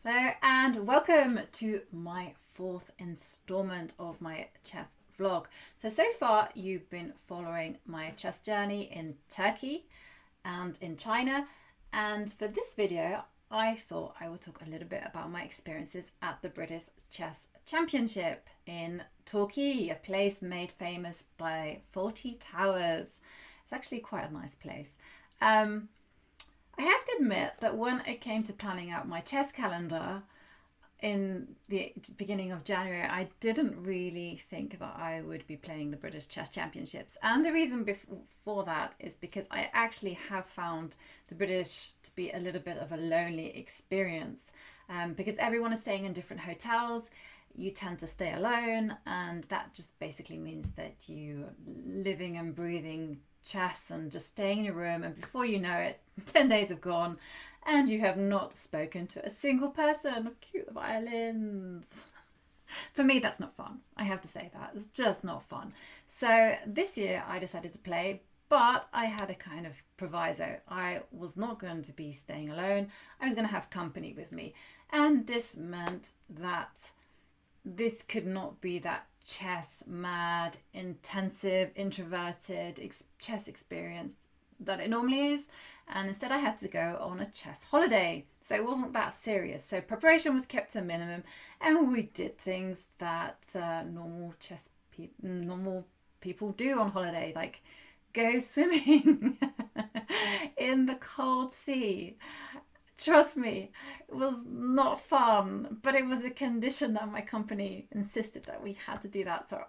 Hello and welcome to my fourth installment of my chess vlog. So far you've been following my chess journey in Turkey and in China, and for this video I thought I would talk a little bit about my experiences at the British Chess Championship in Torquay, a place made famous by 40 towers. It's actually quite a nice place. I have to admit that when it came to planning out my chess calendar in the beginning of January, I didn't really think that I would be playing the British Chess Championships. And the reason for that is because I actually have found the British to be a little bit of a lonely experience, because everyone is staying in different hotels. You tend to stay alone, and that just basically means that you're living and breathing chess and just staying in your room, and before you know it 10 days have gone and you have not spoken to a single person. Cue the violins. For me, that's not fun. I have to say that. It's just not fun. So this year I decided to play, but I had a kind of proviso. I was not going to be staying alone. I was going to have company with me. And this meant that this could not be that chess mad, intensive, introverted chess experience that it normally is, and instead I had to go on a chess holiday, so it wasn't that serious. So preparation was kept to a minimum, and we did things that normal people do on holiday, like go swimming in the cold sea. Trust me, it was not fun, but it was a condition that my company insisted that we had to do that. So,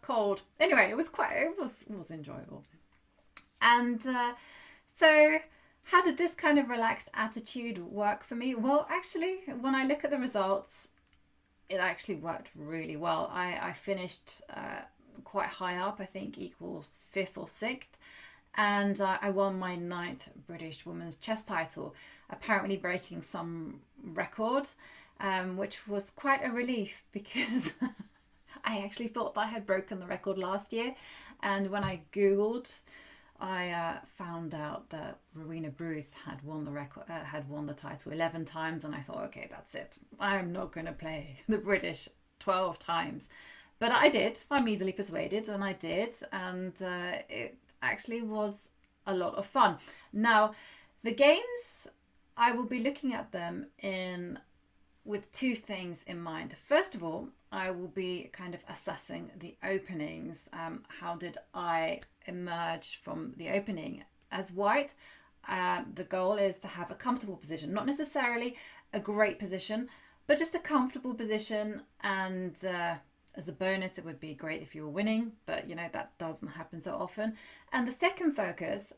cold. Anyway, it was enjoyable. And so how did this kind of relaxed attitude work for me? Well, actually, when I look at the results, it actually worked really well. I finished quite high up, I think equals 5th or 6th. And I won my 9th British women's chess title, apparently breaking some record, which was quite a relief because I actually thought that I had broken the record last year. And when I Googled, I found out that Rowena Bruce had won the record, had won the title 11 times, and I thought, okay, that's it. I'm not going to play the British 12 times. But I did. I'm easily persuaded, and I did, and it actually was a lot of fun. Now, the games, I will be looking at them with two things in mind. First of all, I will be kind of assessing the openings. How did I emerge from the opening as white? The goal is to have a comfortable position, not necessarily a great position, but just a comfortable position. And as a bonus, it would be great if you were winning, but that doesn't happen so often. And the second focus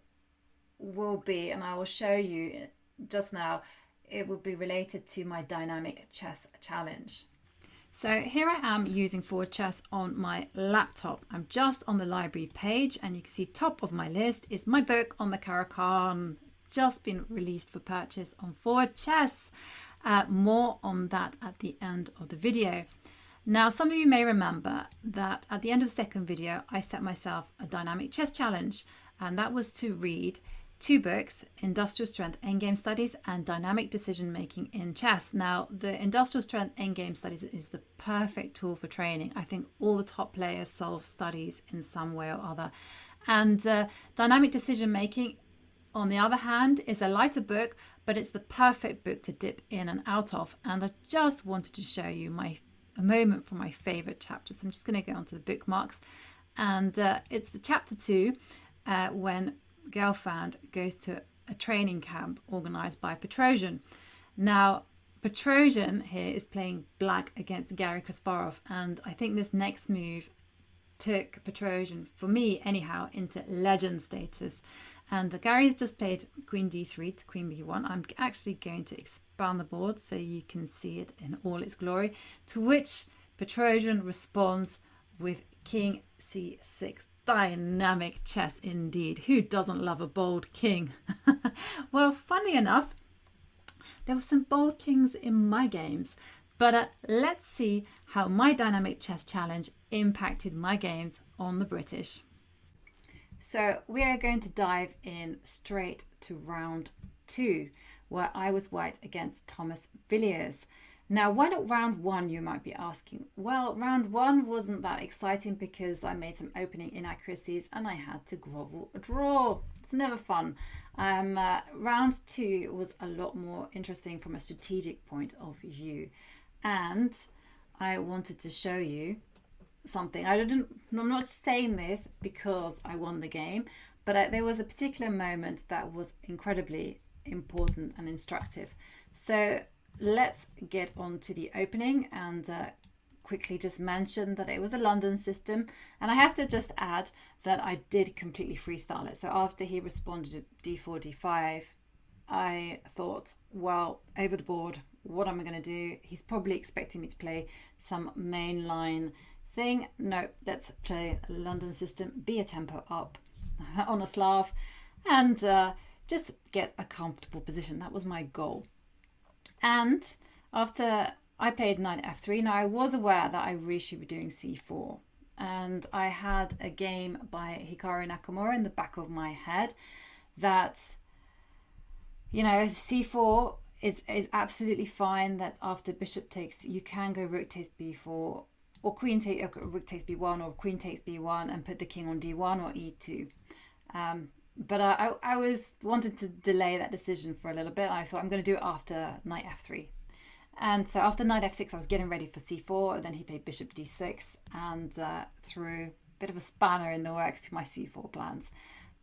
will be, and I will show you just now, it will be related to my dynamic chess challenge. So here I am using forward chess on my laptop. I'm just on the library page, and you can see top of my list is my book on the Caro-Kann, just been released for purchase on forward chess. More on that at the end of the video. Now, some of you may remember that at the end of the second video, I set myself a dynamic chess challenge, and that was to read 2 books, Industrial Strength Endgame Studies and Dynamic Decision Making in Chess. Now, the Industrial Strength Endgame Studies is the perfect tool for training. I think all the top players solve studies in some way or other. And Dynamic Decision Making, on the other hand, is a lighter book, but it's the perfect book to dip in and out of. And I just wanted to show you a moment from my favorite chapter. So I'm just going to go onto the bookmarks, and it's the chapter 2 when Gelfand goes to a training camp organized by Petrosian. Now, Petrosian here is playing black against Garry Kasparov, and I think this next move took Petrosian, for me anyhow, into legend status. And Gary's just played Queen D3 to Queen B1. I'm actually going to expand the board so you can see it in all its glory, to which Petrosian responds with King C6. Dynamic chess indeed. Who doesn't love a bold king? Well, funnily enough, there were some bold kings in my games, but let's see how my dynamic chess challenge impacted my games on the British. So we are going to dive in straight to round 2, where I was white against Thomas Villiers. Now, why not round one, you might be asking? Well, round one wasn't that exciting because I made some opening inaccuracies and I had to grovel a draw. It's never fun. Round two was a lot more interesting from a strategic point of view. And I wanted to show you something. I'm not saying this because I won the game, but there was a particular moment that was incredibly important and instructive. So let's get on to the opening and quickly just mention that it was a London system. And I have to just add that I did completely freestyle it. So after he responded to d4, d5, I thought, well, over the board, what am I going to do? He's probably expecting me to play some mainline thing. No, let's play a London system, be a tempo up on a Slav, and just get a comfortable position. That was my goal. And after I played knight f3, now I was aware that I really should be doing c4. And I had a game by Hikaru Nakamura in the back of my head that, you know, c4 is absolutely fine, that after bishop takes, you can go rook takes b4, or rook takes b1, or queen takes b1 and put the king on d1 or e2. But I wanted to delay that decision for a little bit. I thought I'm going to do it after knight f3. And so after knight f6, I was getting ready for c4. And then he played bishop d6 and threw a bit of a spanner in the works to my c4 plans.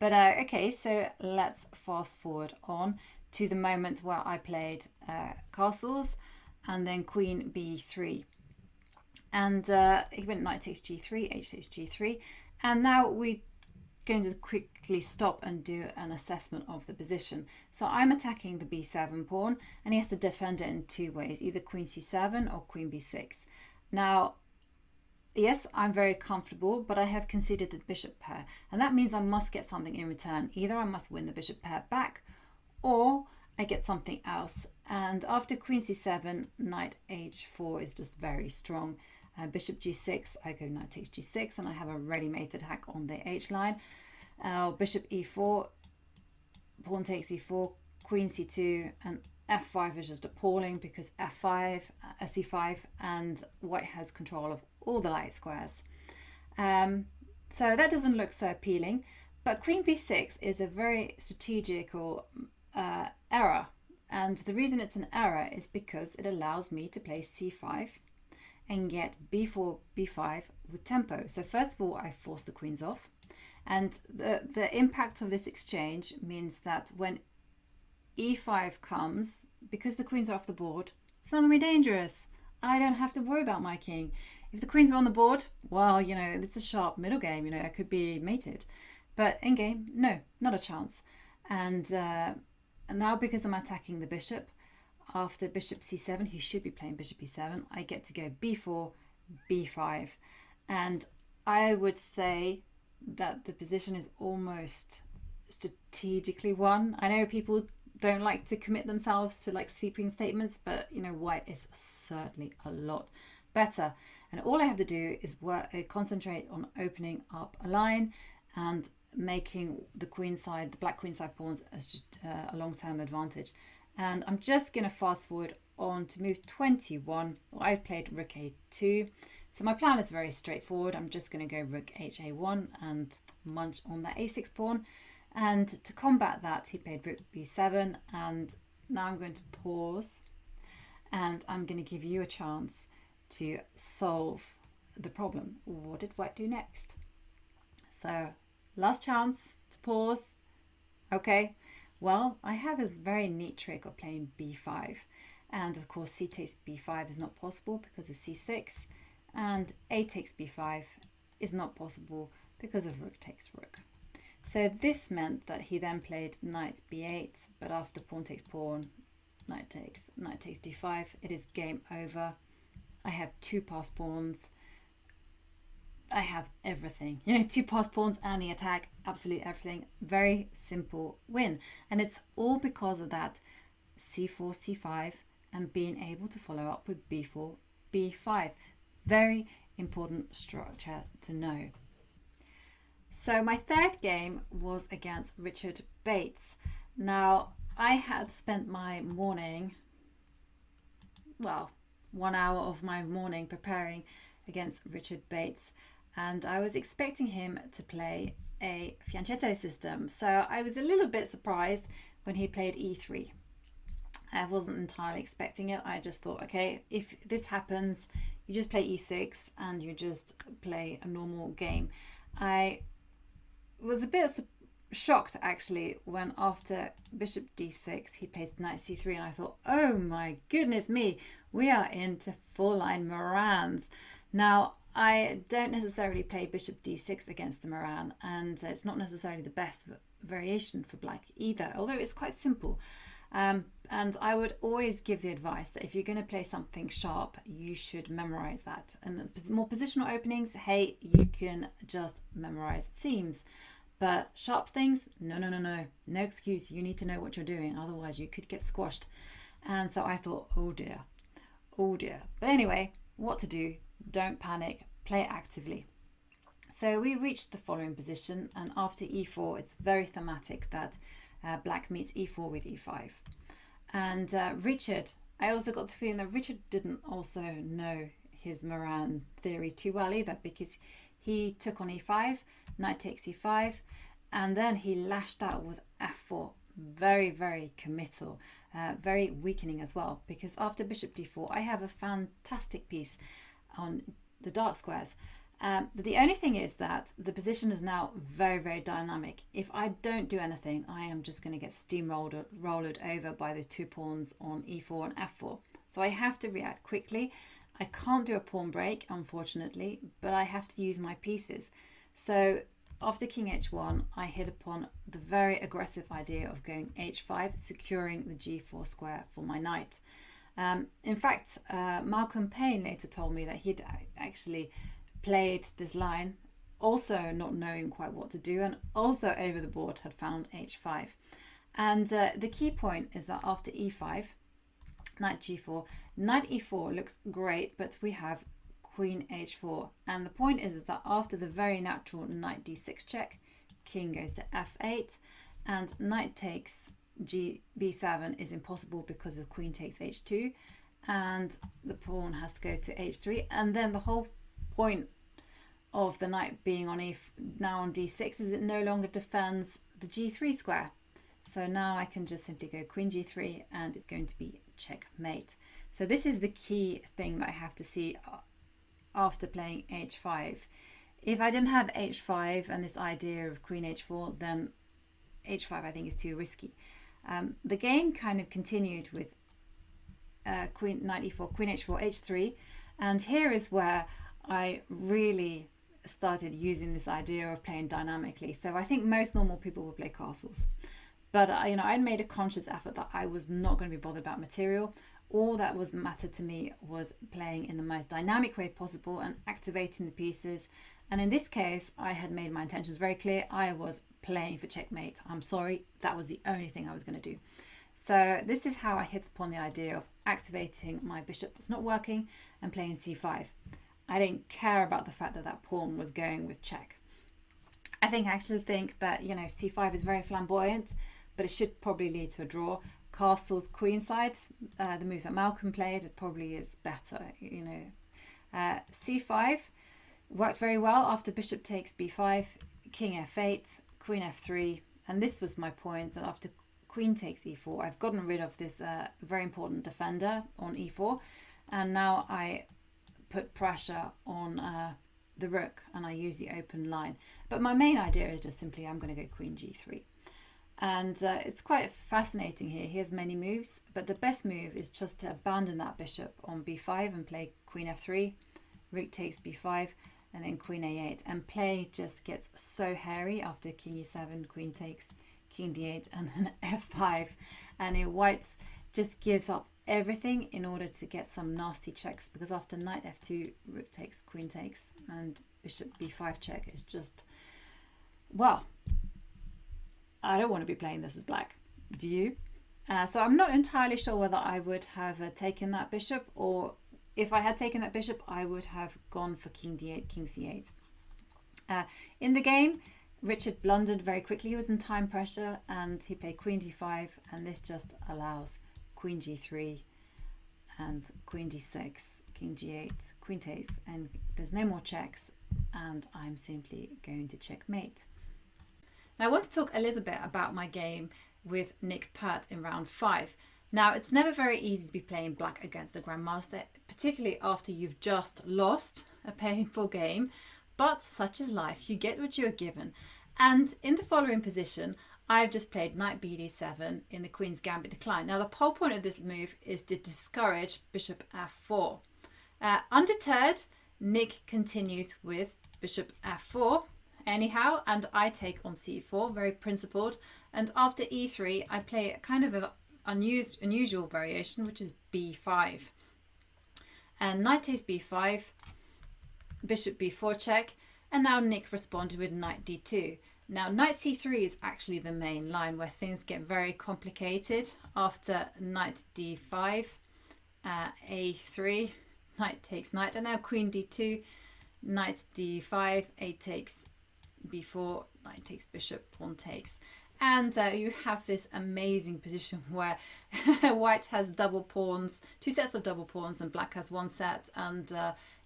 But okay, so let's fast forward on to the moment where I played castles and then queen b3. And he went knight takes g3, h takes g3. And now we're going to quickly stop and do an assessment of the position. So I'm attacking the b7 pawn, and he has to defend it in two ways, either queen c7 or queen b6. Now, yes, I'm very comfortable, but I have conceded the bishop pair, and that means I must get something in return. Either I must win the bishop pair back, or I get something else. And after queen c7, knight h4 is just very strong. Bishop g6, I go knight takes g6, and I have a ready-made attack on the h line. Bishop e4, pawn takes e4, queen c2, and f5 is just appalling because f5, c5, and white has control of all the light squares. So that doesn't look so appealing, but queen b6 is a very strategical error, and the reason it's an error is because it allows me to play c5 and get b4, b5 with tempo. So first of all, I force the queens off, and the impact of this exchange means that when e5 comes, because the queens are off the board, it's not going to be dangerous. I don't have to worry about my king. If the queens are on the board, well, you know, it's a sharp middle game, you know, I could be mated. But in game, no, not a chance. And now because I'm attacking the bishop, after bishop c7, he should be playing bishop e7, I get to go b4, b5. And I would say that the position is almost strategically won. I know people don't like to commit themselves to like sweeping statements, but you know, white is certainly a lot better. And all I have to do is concentrate on opening up a line and making the queen side, the black queen side pawns as just a long-term advantage. And I'm just going to fast forward on to move 21. Well, I've played rook a2. So my plan is very straightforward. I'm just going to go rook ha1 and munch on that a6 pawn. And to combat that, he played rook b7. And now I'm going to pause. And I'm going to give you a chance to solve the problem. What did white do next? So last chance to pause. Okay. Well, I have a very neat trick of playing b5, and of course c takes b5 is not possible because of c6, and a takes b5 is not possible because of rook takes rook. So this meant that he then played knight b8, but after pawn takes pawn, knight takes d5, it is game over. I have two passed pawns. I have everything, you know, two passed pawns and the attack, absolute everything. Very simple win. And it's all because of that c4, c5 and being able to follow up with b4, b5. Very important structure to know. So my third game was against Richard Bates. Now, I had spent my morning, well, 1 hour of my morning preparing against Richard Bates, and I was expecting him to play a fianchetto system. So I was a little bit surprised when he played e3. I wasn't entirely expecting it. I just thought, okay, if this happens, you just play e6 and you just play a normal game. I was a bit shocked actually when after bishop d6 he played knight c3, and I thought, oh my goodness me, we are into full line Morans. Now I don't necessarily play bishop d6 against the Moran, and it's not necessarily the best variation for black either, although it's quite simple. And I would always give the advice that if you're going to play something sharp, you should memorize that. And more positional openings, hey, you can just memorize themes. But sharp things, no excuse. You need to know what you're doing, otherwise you could get squashed. And so I thought, oh dear. But anyway, what to do? Don't panic, play actively. So we reached the following position, and after e4, it's very thematic that black meets e4 with e5. And Richard, I also got the feeling that Richard didn't also know his Moran theory too well either, because he took on e5, knight takes e5, and then he lashed out with f4. Very, very committal, very weakening as well, because after bishop d4, I have a fantastic piece on the dark squares. But the only thing is that the position is now very, very dynamic. If I don't do anything, I am just going to get steamrolled over by those two pawns on e4 and f4. So I have to react quickly. I can't do a pawn break, unfortunately, but I have to use my pieces. So after king h1, I hit upon the very aggressive idea of going h5, securing the g4 square for my knight. In fact, Malcolm Payne later told me that he'd actually played this line, also not knowing quite what to do, and also over the board had found h5. And the key point is that after e5, knight g4, knight e4 looks great, but we have queen h4. And the point is that after the very natural knight d6 check, king goes to f8, and knight takes b7 is impossible because of queen takes h2, and the pawn has to go to h3. And then the whole point of the knight being on now on d6 is it no longer defends the g3 square. So now I can just simply go queen g3 and it's going to be checkmate. So this is the key thing that I have to see after playing h5. If I didn't have h5 and this idea of queen h4, then h5 I think is too risky. The game kind of continued with knight e4, queen h4, h3, and here is where I really started using this idea of playing dynamically. So I think most normal people would play castles, but I'd made a conscious effort that I was not going to be bothered about material. All that was mattered to me was playing in the most dynamic way possible and activating the pieces. And in this case, I had made my intentions very clear. I was playing for checkmate. I'm sorry, that was the only thing I was going to do. So this is how I hit upon the idea of activating my bishop that's not working and playing c5. I didn't care about the fact that that pawn was going with check. I actually think that, c5 is very flamboyant, but it should probably lead to a draw. Castle's queenside, the move that Malcolm played, it probably is better, c5 worked very well after bishop takes b5, king f8, queen f3, and this was my point, that after queen takes e4, I've gotten rid of this very important defender on e4, and now I put pressure on the rook and I use the open line. But my main idea is just simply I'm going to go queen g3. And it's quite fascinating here. He has many moves, but the best move is just to abandon that bishop on b5 and play queen f3, rook takes b5, and then queen a8. And play just gets so hairy after king e7, queen takes, king d8, and then f5. And white just gives up everything in order to get some nasty checks, because after knight f2, rook takes, queen takes, and bishop b5 check is just, well, I don't want to be playing this as black. Do you? So I'm not entirely sure whether I would have taken that bishop, or if I had taken that bishop, I would have gone for king d8, king c8. In the game, Richard blundered very quickly. He was in time pressure and he played queen d5, and this just allows queen g3 and queen d6, king g8, queen takes, and there's no more checks, and I'm simply going to checkmate. Now I want to talk a little bit about my game with Nick Pert in round 5. Now it's never very easy to be playing black against the Grandmaster, particularly after you've just lost a painful game, but such is life, you get what you are given. And in the following position, I've just played knight bd7 in the Queen's Gambit decline. Now the whole point of this move is to discourage bishop f4. Undeterred, Nick continues with bishop f4 anyhow, and I take on c4, very principled. And after e3, I play a kind of an unusual variation, which is b5. And knight takes b5, bishop b4 check, and now Nick responded with knight d2. Now knight c3 is actually the main line where things get very complicated. After knight d5, a3, knight takes knight, and now queen d2, knight d5, a takes b4, knight takes bishop, pawn takes. And you have this amazing position where white has double pawns, 2 sets of double pawns, and black has 1 set. And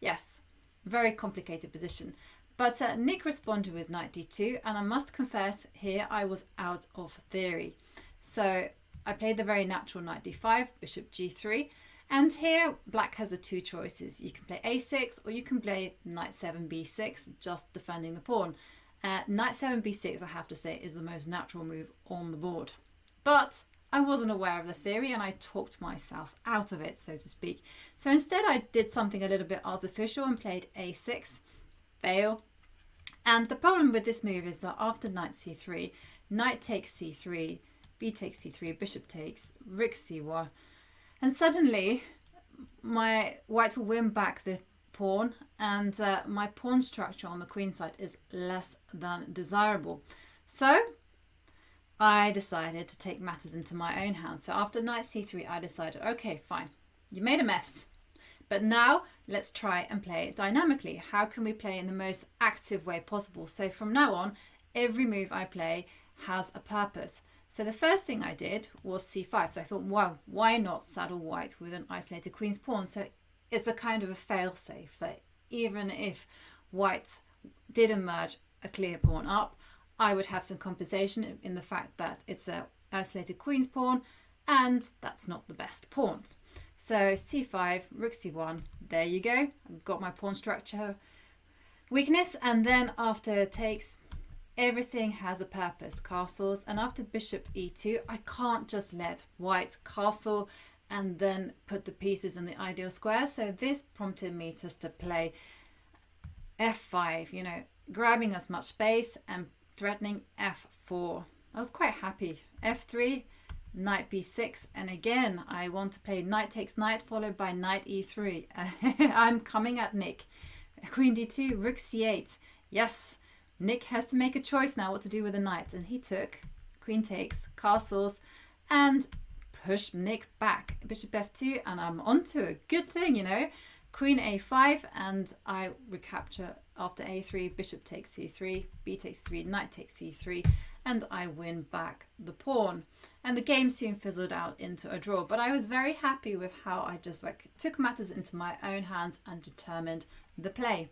yes, very complicated position. But Nick responded with knight d2, and I must confess here I was out of theory. So I played the very natural knight d5, bishop g3, and here black has the 2 choices. You can play a6 or you can play knight 7 b6, just defending the pawn. Knight 7 b6, I have to say, is the most natural move on the board. But I wasn't aware of the theory and I talked myself out of it, so to speak. So instead I did something a little bit artificial and played a6, fail. And the problem with this move is that after knight c3, knight takes c3, b takes c3, bishop takes, rook c1, and suddenly my white will win back the pawn, and my pawn structure on the queen side is less than desirable. So I decided to take matters into my own hands. So after knight c3, I decided, okay, fine, you made a mess, but now let's try and play it dynamically. How can we play in the most active way possible? So from now on, every move I play has a purpose. So the first thing I did was c5. So I thought, wow, why not saddle white with an isolated queen's pawn? So it's a kind of a fail-safe that even if white did emerge a clear pawn up, I would have some compensation in the fact that it's an isolated queen's pawn, and that's not the best pawns. So c5, rook c1, there you go. I've got my pawn structure weakness, and then after takes, everything has a purpose, castles. And after bishop e2, I can't just let white castle and then put the pieces in the ideal square. So this prompted me just to play f5, you know, grabbing as much space and threatening f4. I was quite happy. f3, knight b6, and again I want to play knight takes knight followed by knight e3. I'm coming at Nick. Queen d2, rook c8. Yes, Nick has to make a choice now what to do with the knight, and he took queen takes, castles, and push Nick back. Bishop f2, and I'm onto a good thing, you know. Queen a5, and I recapture after a3, bishop takes c3, b takes 3, knight takes c3, and I win back the pawn. And the game soon fizzled out into a draw, but I was very happy with how I just took matters into my own hands and determined the play.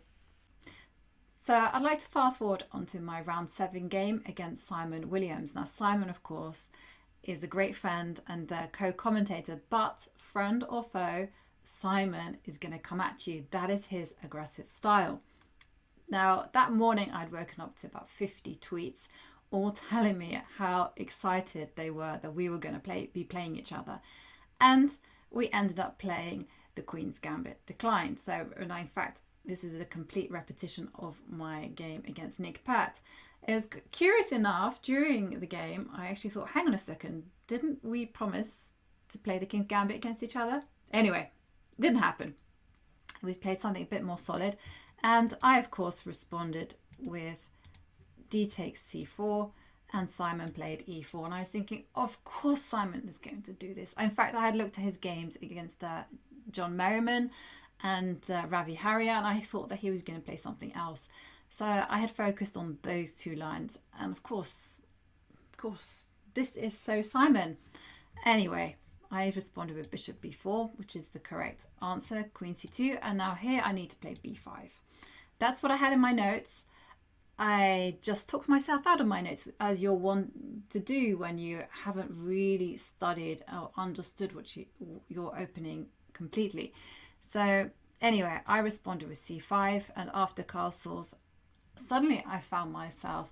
So I'd like to fast forward onto my round 7 game against Simon Williams. Now Simon, of course, is a great friend and co-commentator, but friend or foe, Simon is going to come at you. That is his aggressive style. Now that morning I'd woken up to about 50 tweets all telling me how excited they were that we were going to be playing each other, and we ended up playing the Queen's Gambit decline. So in fact this is a complete repetition of my game against Nick Pert. It was curious enough, during the game I actually thought, hang on a second, didn't we promise to play the King's Gambit against each other? Anyway, didn't happen. We played something a bit more solid, and I of course responded with d takes c4, and Simon played e4, and I was thinking, of course Simon is going to do this. In fact, I had looked at his games against John Merriman and Ravi Harrier, and I thought that he was going to play something else. So I had focused on those two lines, and of course, this is so Simon. Anyway, I responded with bishop b4, which is the correct answer, queen c2, and now here I need to play b5. That's what I had in my notes. I just took myself out of my notes, as you'll want to do when you haven't really studied or understood what your opening completely. So anyway, I responded with c5, and after castles, suddenly I found myself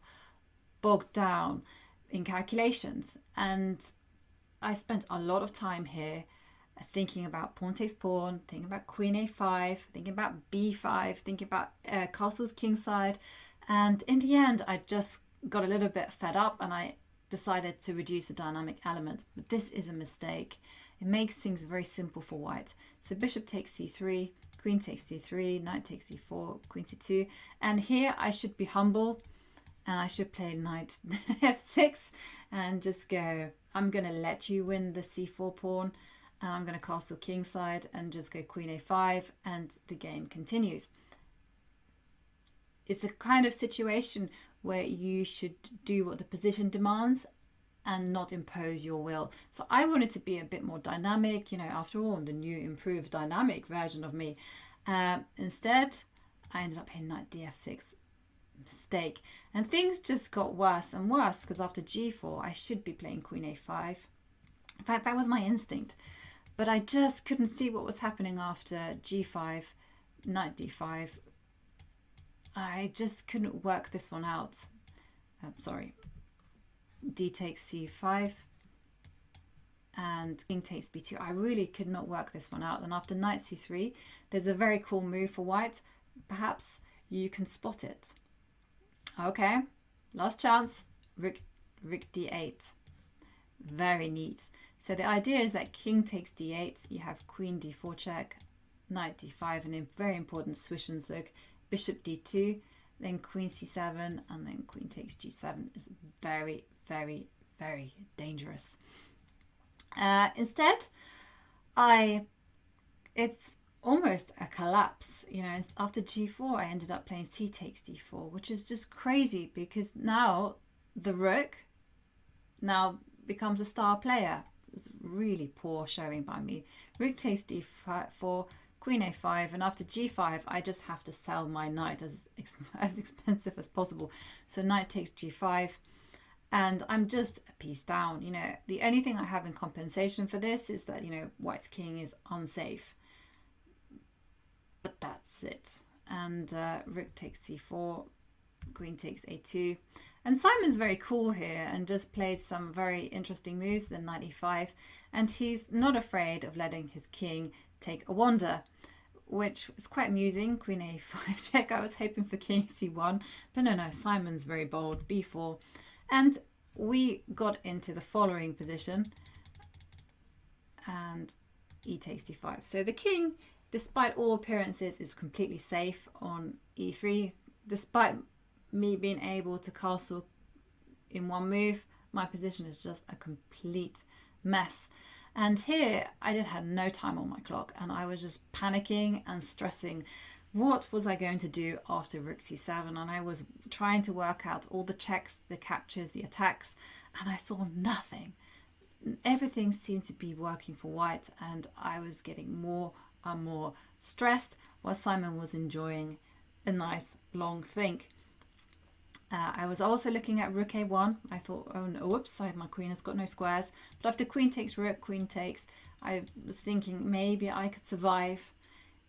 bogged down in calculations, and I spent a lot of time here thinking about pawn takes pawn, thinking about queen a5, thinking about b5, thinking about castles kingside, and in the end I just got a little bit fed up and I decided to reduce the dynamic element. But this is a mistake. It makes things very simple for white. So bishop takes c3, queen takes c3, knight takes c4, queen c2, and here I should be humble and I should play knight f6 and just go, I'm going to let you win the c4 pawn, and I'm going to castle kingside and just go queen a5, and the game continues. It's a kind of situation where you should do what the position demands and not impose your will. So I wanted to be a bit more dynamic, you know, after all, the new improved dynamic version of me. Instead, I ended up playing knight df6. Mistake. And things just got worse and worse, because after g4 I should be playing queen a5. In fact, that was my instinct, but I just couldn't see what was happening after g5, knight d5. I just couldn't work this one out. Sorry, d takes c5 and king takes b2. I really could not work this one out, and after knight c3 there's a very cool move for white. Perhaps you can spot it. Okay, last chance, rook d8. Very neat. So the idea is that king takes d8, you have queen d4 check, knight d5, and a very important Zwischenzug, bishop d2, then queen c7, and then queen takes g7 is very, very, very dangerous. Instead, it's almost a collapse. You know, after g4 I ended up playing c takes d4, which is just crazy, because now the rook now becomes a star player. It's really poor showing by me. Rook takes d4, queen a5, and after g5 I just have to sell my knight as expensive as possible. So knight takes g5, and I'm just a piece down. You know, the only thing I have in compensation for this is that, you know, white's king is unsafe. But that's it. And rook takes c4, queen takes a2. And Simon's very cool here and just plays some very interesting moves, then knight e5. And he's not afraid of letting his king take a wander, which was quite amusing. Queen a5 check. I was hoping for king c1, but no, Simon's very bold, b4. And we got into the following position, and e takes d5. So the king, despite all appearances, is completely safe on e3. Despite me being able to castle in one move, my position is just a complete mess. And here I had no time on my clock, and I was just panicking and stressing. What was I going to do after rook c7? And I was trying to work out all the checks, the captures, the attacks, and I saw nothing. Everything seemed to be working for white, and I was getting more and more stressed while Simon was enjoying a nice long think. I was also looking at rook a1. I thought, oh no, whoops, my queen has got no squares. But after queen takes rook, queen takes, I was thinking maybe I could survive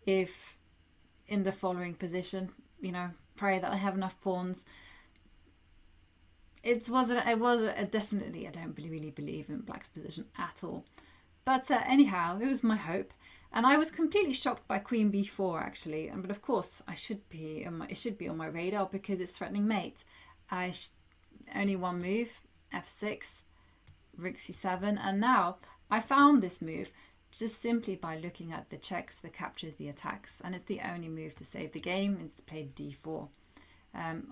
if in the following position, you know, pray that I have enough pawns. It was definitely, I don't really believe in black's position at all. But anyhow, it was my hope. And I was completely shocked by queen b4 actually. But of course, it should be on my radar because it's threatening mate. Only one move, f6, rook c7, and now I found this move just simply by looking at the checks, the captures, the attacks, and it's the only move to save the game. It's to play d4.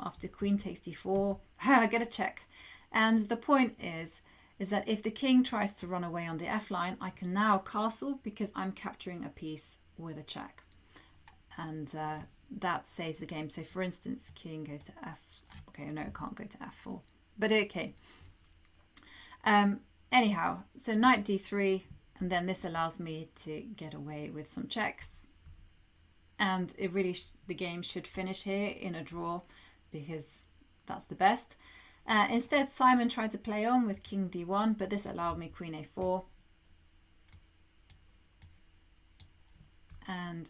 After queen takes d4, I get a check. And the point is that if the king tries to run away on the f line, I can now castle because I'm capturing a piece with a check. And that saves the game. So for instance, king goes to f. Okay, no, it can't go to f4. But okay. Anyhow, so knight d3, and then this allows me to get away with some checks. And it really the game should finish here in a draw, because that's the best. Instead, Simon tried to play on with king d1, but this allowed me queen a4. And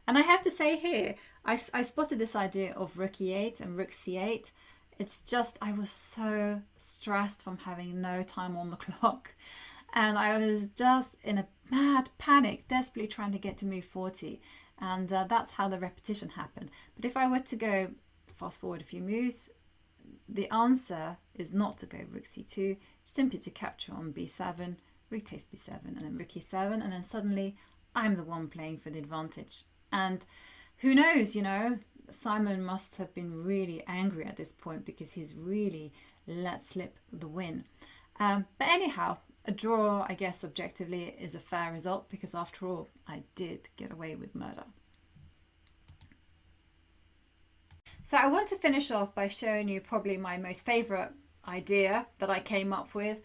I have to say here, I spotted this idea of rook e8 and rook c8. It's just, I was so stressed from having no time on the clock. And I was just in a mad panic, desperately trying to get to move 40. And that's how the repetition happened. But if I were to go fast forward a few moves, the answer is not to go rook c2, simply to capture on b7, rook takes b7, and then rook e7, and then suddenly I'm the one playing for the advantage. And who knows, you know, Simon must have been really angry at this point, because he's really let slip the win. But anyhow, a draw, I guess, objectively is a fair result, because after all, I did get away with murder. So I want to finish off by showing you probably my most favourite idea that I came up with.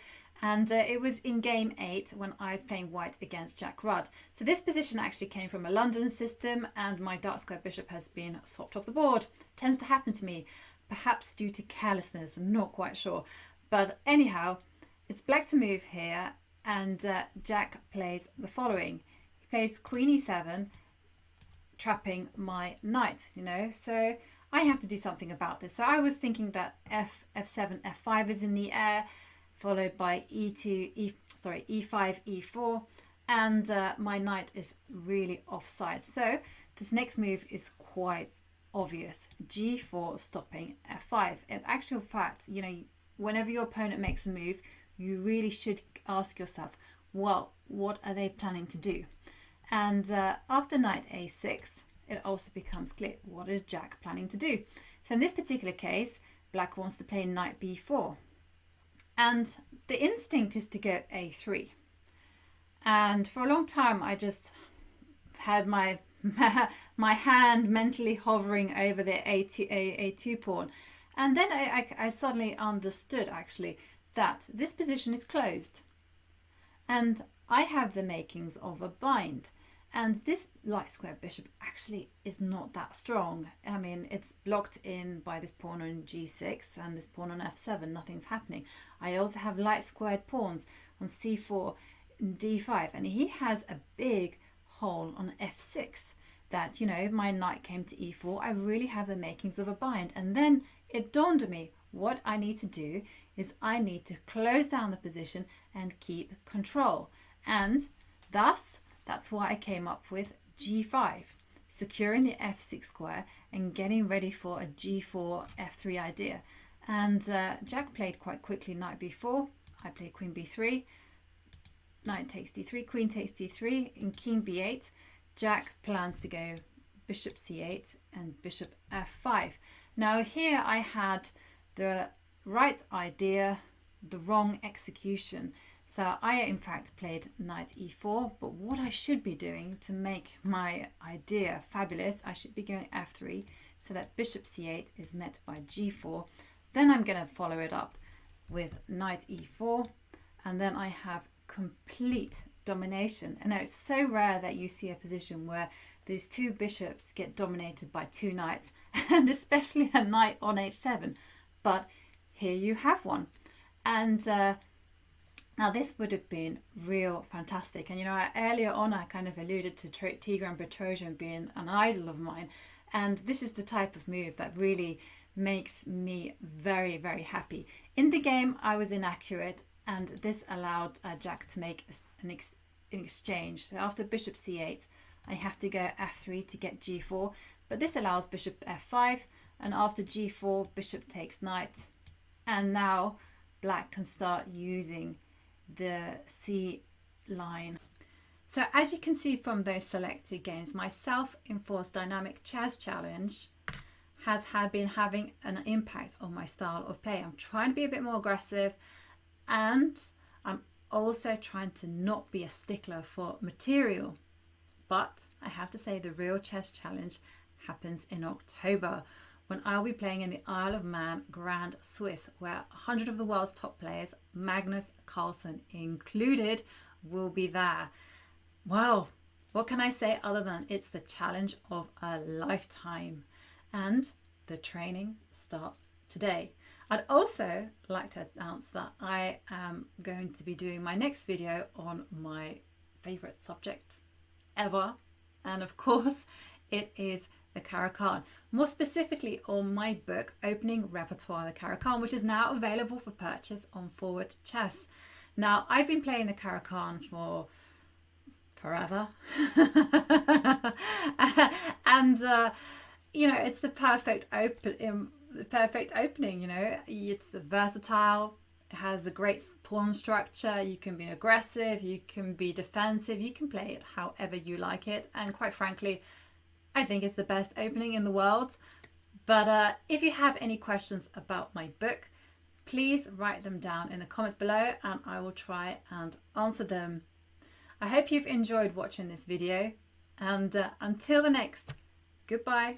And it was in game 8 when I was playing white against Jack Rudd. So this position actually came from a London system, and my dark square bishop has been swapped off the board. Tends to happen to me, perhaps due to carelessness, I'm not quite sure. But anyhow, it's black to move here, and Jack plays the following. He plays queen e7, trapping my knight, you know. So I have to do something about this. So I was thinking that f7, f5 is in the air, followed by e5, e4, and my knight is really offside. So this next move is quite obvious. g4 stopping f5. In actual fact, you know, whenever your opponent makes a move, you really should ask yourself, well, what are they planning to do? And after knight a6, it also becomes clear, what is Jack planning to do? So in this particular case, black wants to play knight b4. And the instinct is to go a3. And for a long time, I just had my hand mentally hovering over the a2 pawn. And then I suddenly understood, actually, that this position is closed. And I have the makings of a bind. And this light square bishop actually is not that strong. I mean, it's blocked in by this pawn on g6 and this pawn on f7. Nothing's happening. I also have light squared pawns on c4 and d5. And he has a big hole on f6 that, you know, if my knight came to e4, I really have the makings of a bind. And then it dawned on me, what I need to do is I need to close down the position and keep control. And thus, that's why I came up with g5, securing the f6 square and getting ready for a g4, f3 idea. And Jack played quite quickly knight b4. I played queen b3, knight takes d3, queen takes d3, and king b8. Jack plans to go bishop c8 and bishop f5. Now here I had the right idea, the wrong execution. So I, in fact, played knight e4, but what I should be doing to make my idea fabulous, I should be going f3, so that bishop c8 is met by g4. Then I'm going to follow it up with knight e4, and then I have complete domination. And it's so rare that you see a position where these two bishops get dominated by two knights, and especially a knight on h7. But here you have one. And now this would have been real fantastic. And you know, earlier on I kind of alluded to Tigran Petrosian being an idol of mine. And this is the type of move that really makes me very, very happy. In the game I was inaccurate, and this allowed Jack to make an exchange. So after bishop c8, I have to go f3 to get g4. But this allows bishop f5, and after g4, bishop takes knight. And now black can start using the C line. So as you can see from those selected games, my self-enforced dynamic chess challenge has been having an impact on my style of play. I'm trying to be a bit more aggressive, and I'm also trying to not be a stickler for material. But I have to say the real chess challenge happens in October, when I'll be playing in the Isle of Man Grand Swiss, where 100 of the world's top players, Magnus Carlsen included, will be there. Wow, what can I say other than it's the challenge of a lifetime? And the training starts today. I'd also like to announce that I am going to be doing my next video on my favorite subject ever. And of course, it is the Caro-Kann. More specifically on my book, Opening Repertoire, the Caro-Kann, which is now available for purchase on Forward Chess. Now, I've been playing the Caro-Kann for forever. And, you know, it's the perfect opening, you know. It's versatile, it has a great pawn structure, you can be aggressive, you can be defensive, you can play it however you like it, and quite frankly, I think it's the best opening in the world. But if you have any questions about my book, please write them down in the comments below and I will try and answer them. I hope you've enjoyed watching this video, and until the next, goodbye.